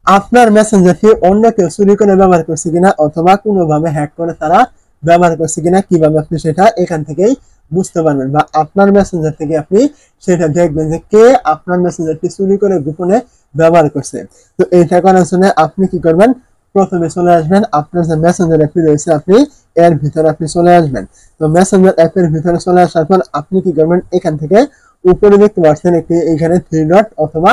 আপনার মেসেঞ্জারটি অন্য কেউ চুরি করে ব্যবহার করছে কিনা অথবা কোনোভাবে হ্যাক করে তারা ব্যবহার করছে কিনা, কিভাবে আপনি সেটা এখান থেকেই বুঝতে পারবেন, বা আপনার মেসেঞ্জার থেকে আপনি সেটা দেখবেন যে কে আপনার মেসেঞ্জারটি চুরি করে গোপনে ব্যবহার করছে। তো এইটা করার জন্য আপনি কি করবেন, প্রথমে চলে আসবেন আপনার যে মেসেঞ্জার অ্যাপটি রয়েছে আপনি এর ভিতরে আপনি চলে আসবেন। তো মেসেঞ্জার অ্যাপের ভিতরে চলে আসার পর আপনি কি করবেন, এখান থেকে উপরে দেখতে পাচ্ছেন একটি এখানে 3 ডট অথবা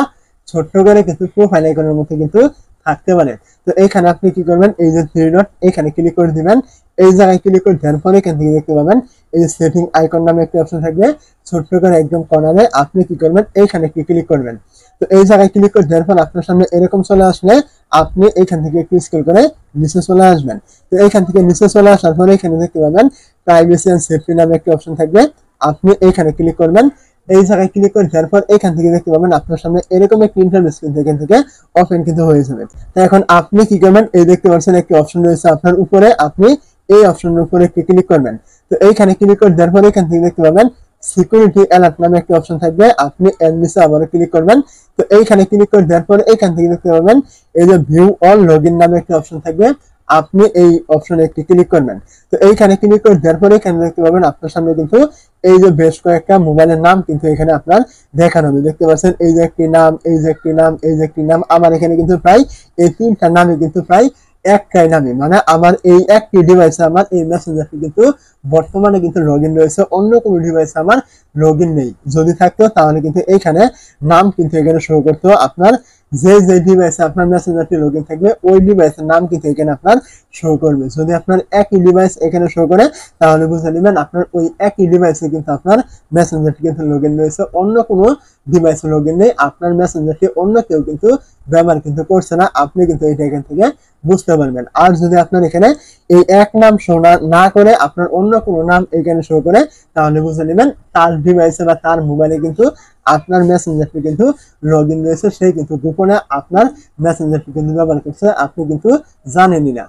ছোট্ট করে কিছু প্রোফাইল আইকনের মতো কিন্তু থাকতে পারে। তো এখানে আপনি কি করবেন, এই যে 3 ডট এখানে ক্লিক করে দিবেন। এই জায়গায় ক্লিক করে দেওয়ার পরে এখান থেকে দেখতে পাবেন এই যে সেটিং আইকন নামে একটা অপশন থাকবে ছোট্ট করে একদম কর্নারে, আপনি কি করবেন এইখানে ক্লিক করবেন। তো এই জায়গায় ক্লিক করে দেওয়ার পর আপনার সামনে এরকম চলে আসলে আপনি এখান থেকে একটু স্ক্রল করে নিচে চলে আসবেন। তো এইখান থেকে নিচে চলে আসার পরে এখানে দেখতে পাবেন প্রাইভেসি এন্ড সেফটি নামে একটা অপশন থাকবে, আপনি এইখানে ক্লিক করবেন। এই জায়গায় ক্লিক করে দেওয়ার পর এখান থেকে দেখতে পাবেন আপনার সামনে এরকম একটা ইন্টারফেস কিন্তু এখান থেকে ওপেন কিন্তু হয়ে যাবে। তো এখন আপনি কি করবেন, এই দেখতে পাচ্ছেন একটি অপশন রয়েছে আপনার উপরে, আপনি এই অপশনের উপরে একটি ক্লিক করবেন। তো এইখানে ক্লিক করে দেওয়ার পর এখান থেকে দেখতে পাবেন সিকিউরিটি অ্যালার্ট নামে একটা অপশন থাকবে, আপনি এর নিচে আবারও ক্লিক করবেন। তো এইখানে ক্লিক করে দেওয়ার পর এখান থেকে দেখতে পাবেন এই যে ভিউ অল লগইন নামে একটা অপশন থাকবে, আপনি এই অপশনে একটি ক্লিক করবেন। তো এইখানে ক্লিক করে দেওয়ার পরে এখানে দেখতে পাবেন আপনার সামনে কিন্তু এই যে বেশ কয়েকটা মোবাইলের নাম কিন্তু এখানে আপনার দেখানো হবে। দেখতে পাচ্ছেন এই যে একটি নাম, এই যে একটি নাম, এই যে একটি নাম, আমার এখানে কিন্তু প্রায় এই 3টা নামে কিন্তু প্রায় একটাই নামে, মানে আমার এই একটি ডিভাইসে আমার এই মেসেঞ্জারটি কিন্তু বর্তমানে কিন্তু লগইন রয়েছে, অন্য কোনো ডিভাইসে আমার লগইন নেই। যদি থাকতো তাহলে কিন্তু এইখানে নাম কিন্তু এখানে শো করতো, আপনার যে ডিভাইসে আপনার মেসেঞ্জারটি লগইন থাকবে ওই ডিভাইসের নাম কিন্তু এখানে আপনার শো করবে। যদি আপনার একই ডিভাইস এখানে শো করে তাহলে বুঝে নেবেন আপনার ওই একই ডিভাইসে কিন্তু আপনার মেসেঞ্জারটি কিন্তু লগইন রয়েছে, অন্য কোনো ডিভাইসে লগইন নেই, আপনার মেসেঞ্জারটি অন্য কেউ কিন্তু ব্যবহার কিন্তু করছে না, আপনি কিন্তু এটা এখান থেকে বুঝতে পারবেন। আর যদি আপনার এখানে এই এক নাম শো না করে আপনার অন্য কোনো নাম এখানে শো করে তাহলে বুঝে নেবেন তার ডিভাইসে বা তার মোবাইলে কিন্তু আপনার মেসেঞ্জারটি কিন্তু লগইন রয়েছে, সে কিন্তু গোপনে আপনার মেসেঞ্জারটি কিন্তু ব্যবহার করছে, আপনি কিন্তু জানেনই না।